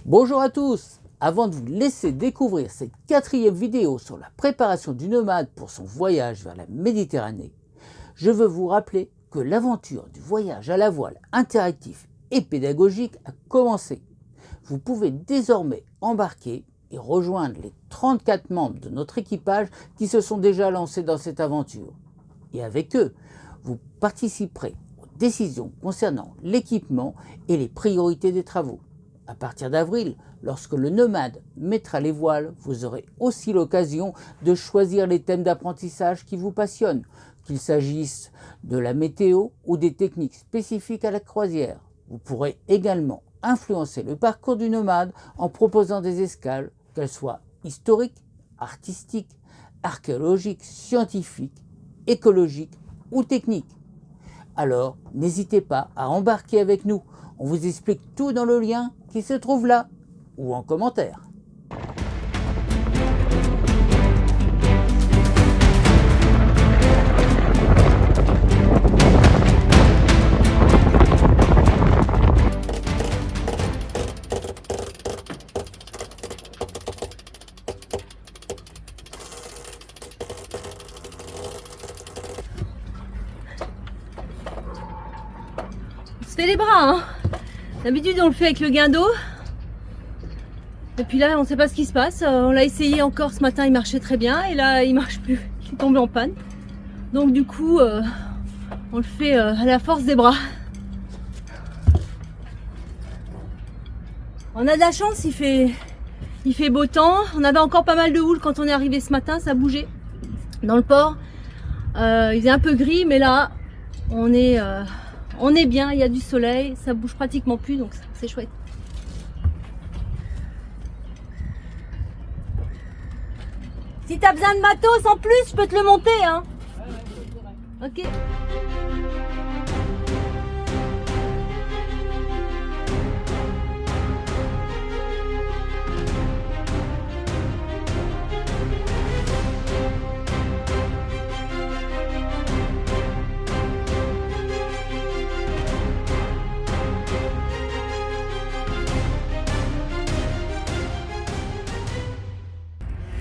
Bonjour à tous. Avant de vous laisser découvrir cette 4e vidéo sur la préparation du nomade pour son voyage vers la Méditerranée, je veux vous rappeler que l'aventure du voyage à la voile interactif et pédagogique a commencé. Vous pouvez désormais embarquer et rejoindre les 34 membres de notre équipage qui se sont déjà lancés dans cette aventure. Et avec eux, vous participerez aux décisions concernant l'équipement et les priorités des travaux. À partir d'avril, lorsque le nomade mettra les voiles, vous aurez aussi l'occasion de choisir les thèmes d'apprentissage qui vous passionnent, qu'il s'agisse de la météo ou des techniques spécifiques à la croisière. Vous pourrez également influencer le parcours du nomade en proposant des escales, qu'elles soient historiques, artistiques, archéologiques, scientifiques, écologiques ou techniques. Alors, n'hésitez pas à embarquer avec nous. On vous explique tout dans le lien qui se trouve là ou en commentaire. On se fait les bras, hein. D'habitude on le fait avec le guindeau. Et puis là on sait pas ce qui se passe. On l'a essayé encore ce matin, il marchait très bien. Et là il marche plus, il est tombé en panne. Donc du coup on le fait à la force des bras. On a de la chance, il fait beau temps. On avait encore pas mal de houle quand on est arrivé ce matin, ça bougeait dans le port. Il faisait un peu gris, mais là on est bien, il y a du soleil, ça bouge pratiquement plus, donc c'est chouette. Si t'as besoin de matos en plus, je peux te le monter, hein. Ok.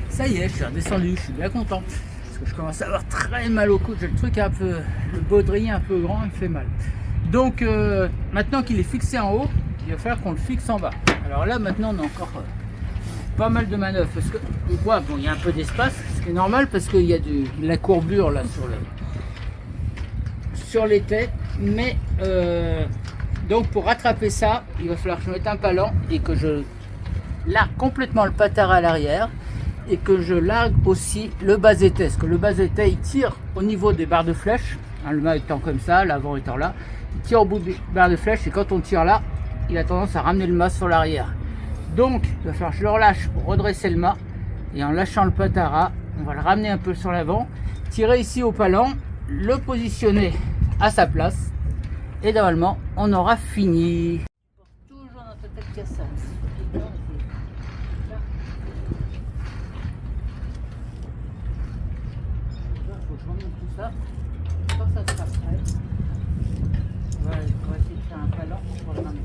Ça y est, je suis redescendu, je suis bien content. Parce que je commence à avoir très mal au cou. J'ai le truc un peu, le baudrier un peu grand, il me fait mal. Donc maintenant qu'il est fixé en haut, il va falloir qu'on le fixe en bas. Alors là maintenant on a encore pas mal de manœuvres. Parce que on voit, bon, il y a un peu d'espace, ce qui est normal parce qu'il y a de la courbure là sur les têtes. Mais donc pour rattraper ça, il va falloir que je mette un palan et que je largue complètement le patara à l'arrière. Et que je largue aussi le bas-étais, parce que le bas-étais il tire au niveau des barres de flèche, hein, le mât étant comme ça, l'avant étant là, il tire au bout des barres de flèche et quand on tire là, il a tendance à ramener le mât sur l'arrière. Donc il va falloir que je le relâche pour redresser le mât et en lâchant le patara, on va le ramener un peu sur l'avant, tirer ici au palan, le positionner à sa place et normalement on aura fini. Toujours notre tête cassage. Tout ça, quand ça sera prêt, on va essayer de faire un palan pour le ramener.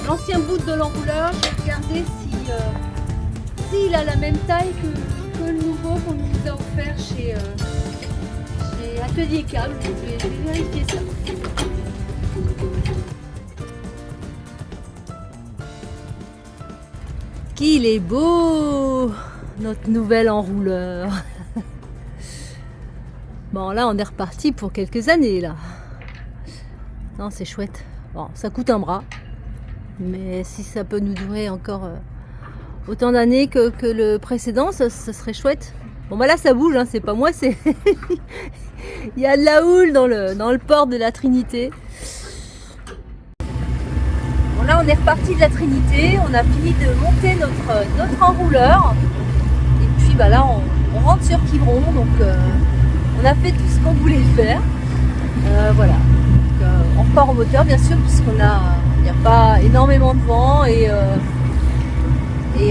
L'ancien bout de l'enrouleur, je vais regarder s'il a la même taille que le nouveau qu'on nous a offert chez Atelier Câble. Je vais vérifier ça. Qu'il est beau, notre nouvel enrouleur. Bon là on est reparti pour quelques années là. Non c'est chouette. Bon ça coûte un bras. Mais si ça peut nous durer encore autant d'années que le précédent, ça serait chouette. Bon bah là ça bouge, hein, c'est pas moi, c'est il y a de la houle dans le port de la Trinité. Bon là on est reparti de la Trinité, on a fini de monter notre enrouleur et puis bah là on rentre sur Quiberon, donc on a fait tout ce qu'on voulait faire. Voilà, donc, on repart au moteur bien sûr puisqu'il n'y a pas énormément de vent et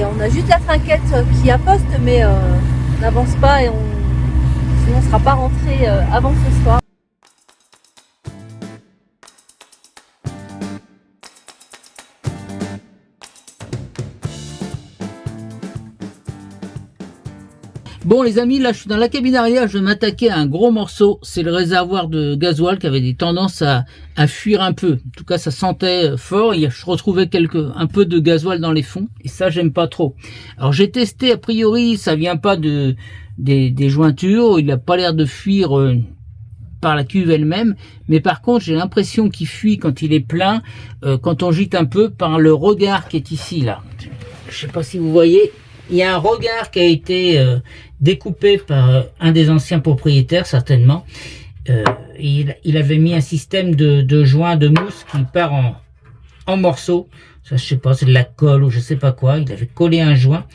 on a juste la trinquette qui apposte, mais on n'avance pas et sinon on ne sera pas rentré avant ce soir. Bon les amis, là je suis dans la cabine arrière, je vais m'attaquer à un gros morceau, c'est le réservoir de gasoil qui avait des tendances à fuir un peu. En tout cas ça sentait fort, je retrouvais un peu de gasoil dans les fonds, et ça j'aime pas trop. Alors j'ai testé, a priori ça vient pas des jointures, il n'a pas l'air de fuir par la cuve elle-même, mais par contre j'ai l'impression qu'il fuit quand il est plein, quand on gîte un peu, par le regard qui est ici là. Je sais pas si vous voyez, il y a un regard qui a été découpé par un des anciens propriétaires certainement. Il avait mis un système de joint de mousse qui part en morceaux. Ça je sais pas, c'est de la colle ou je sais pas quoi. Il avait collé un joint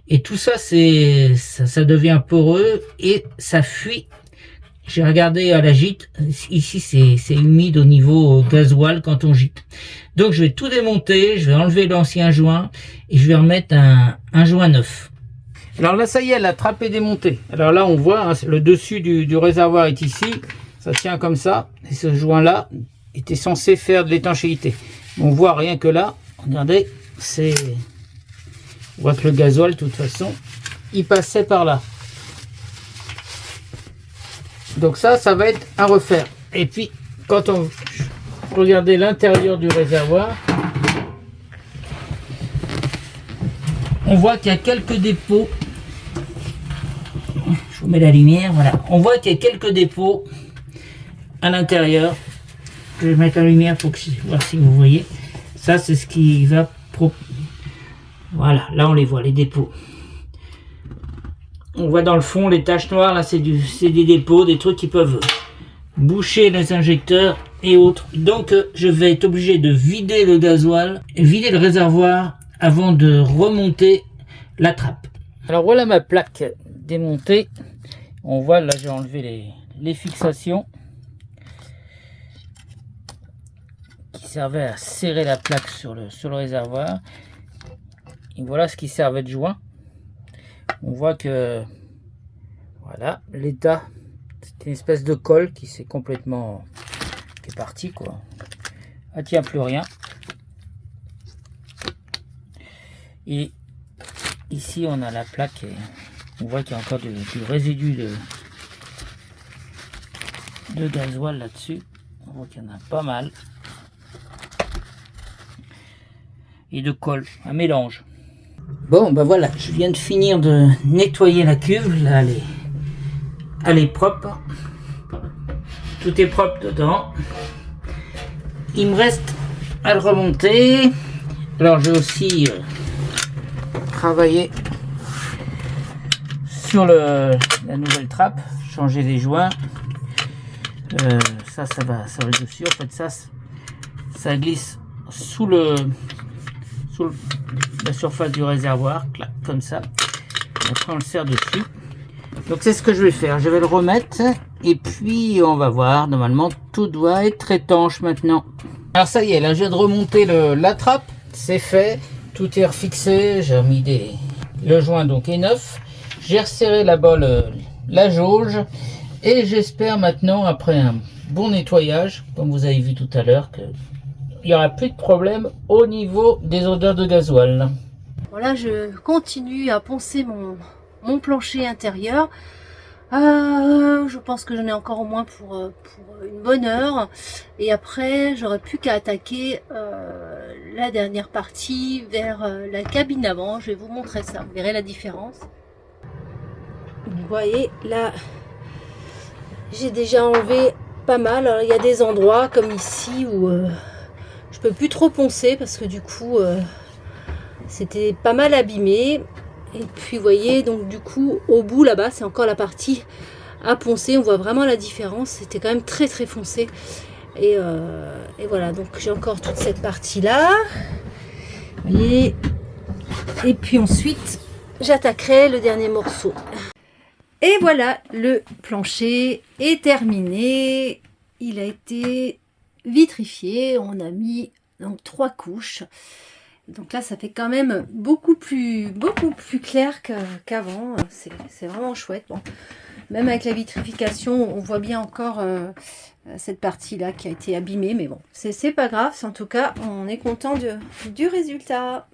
et tout ça ça devient poreux et ça fuit. J'ai regardé à la gîte, ici c'est humide au niveau gasoil quand on gîte. Donc je vais tout démonter, je vais enlever l'ancien joint et je vais remettre un joint neuf. Alors là ça y est, la trappe est démontée. Alors là on voit, hein, le dessus du réservoir est ici, ça tient comme ça. Et ce joint là était censé faire de l'étanchéité. On voit rien que là, regardez, on voit que le gasoil de toute façon, il passait par là. Donc ça va être à refaire. Et puis, quand on regardez l'intérieur du réservoir, on voit qu'il y a quelques dépôts. Je vous mets la lumière, voilà. On voit qu'il y a quelques dépôts à l'intérieur. Je vais mettre la lumière pour voir si vous voyez. Ça, c'est ce qui va... Voilà, là on les voit, les dépôts. On voit dans le fond les taches noires, là c'est des dépôts, des trucs qui peuvent boucher les injecteurs et autres. Donc je vais être obligé de vider le gasoil, vider le réservoir avant de remonter la trappe. Alors voilà ma plaque démontée. On voit là j'ai enlevé les fixations qui servaient à serrer la plaque sur le réservoir. Et voilà ce qui servait de joint. On voit que voilà l'état, c'est une espèce de colle qui s'est complètement qui est partie quoi. Elle tient plus rien. Et ici on a la plaque et on voit qu'il y a encore du résidu de gasoil là-dessus. On voit qu'il y en a pas mal. Et de colle, un mélange. Bon, ben voilà, je viens de finir de nettoyer la cuve. Là, elle est propre. Tout est propre dedans. Il me reste à le remonter. Alors, j'ai aussi travaillé sur la nouvelle trappe, changer les joints. Ça va dessus. En fait, ça glisse sous la surface du réservoir, clac, comme ça. Et après on le serre dessus. Donc c'est ce que je vais faire. Je vais le remettre et puis on va voir. Normalement tout doit être étanche maintenant. Alors ça y est, là je viens de remonter la trappe. C'est fait. Tout est refixé. J'ai remis le joint donc est neuf. J'ai resserré là-bas la jauge. Et j'espère maintenant, après un bon nettoyage, comme vous avez vu tout à l'heure, que il n'y aura plus de problème au niveau des odeurs de gasoil. Voilà, je continue à poncer mon plancher intérieur. Je pense que j'en ai encore au moins pour une bonne heure. Et après, j'aurai plus qu'à attaquer la dernière partie vers la cabine avant. Je vais vous montrer ça, vous verrez la différence. Vous voyez, là, j'ai déjà enlevé pas mal. Alors, il y a des endroits comme ici où... je peux plus trop poncer parce que du coup c'était pas mal abîmé Et puis vous voyez, donc du coup au bout là-bas c'est encore la partie à poncer, on voit vraiment la différence, c'était quand même très très foncé. Et voilà, donc j'ai encore toute cette partie là, vous voyez. Et puis ensuite j'attaquerai le dernier morceau. Et voilà, le plancher est terminé, il a été vitrifié, on a mis donc 3 couches. Donc là, ça fait quand même beaucoup plus clair qu'avant. C'est vraiment chouette. Bon, même avec la vitrification, on voit bien encore cette partie-là qui a été abîmée. Mais bon, c'est pas grave. En tout cas, on est content du résultat.